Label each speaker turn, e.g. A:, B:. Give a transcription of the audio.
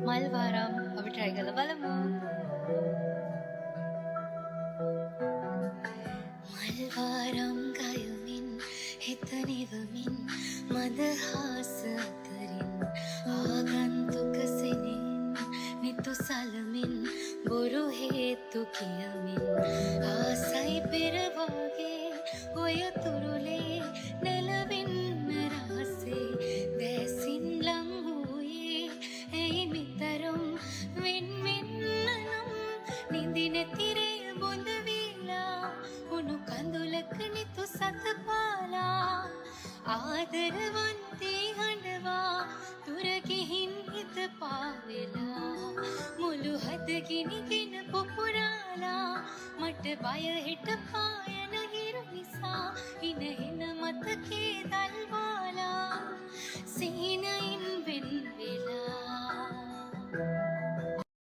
A: මල් වාරම් අපි try කරලා බලමු. මල් වාරම් ගයමින් හිත නිවමින් මදහාස අතරින් ආගන්තුක සෙනෙන් නිතු සලමින් බොරු හේතු කියමින් ආසයි පෙරවාගේ ඔය තුරුලේ නැලවෙන්න රහසේ දැසින් ලං වූයේ ඇයි මිතරම් වෙන් වෙන්න නම් නිදි නැතිරේ බොඳ වීලා උණු කඳුලක නිතු සත පාලා ආදරවන්තී හඬවා දුර ගිහින් හිත පාවෙලා මුළු හද ගිනිගෙන පුපුරාලා මට බය හිට පායන හිරු නිසා හින හින මතකේ දල්වාලා සීනයින් වෙන් වෙලා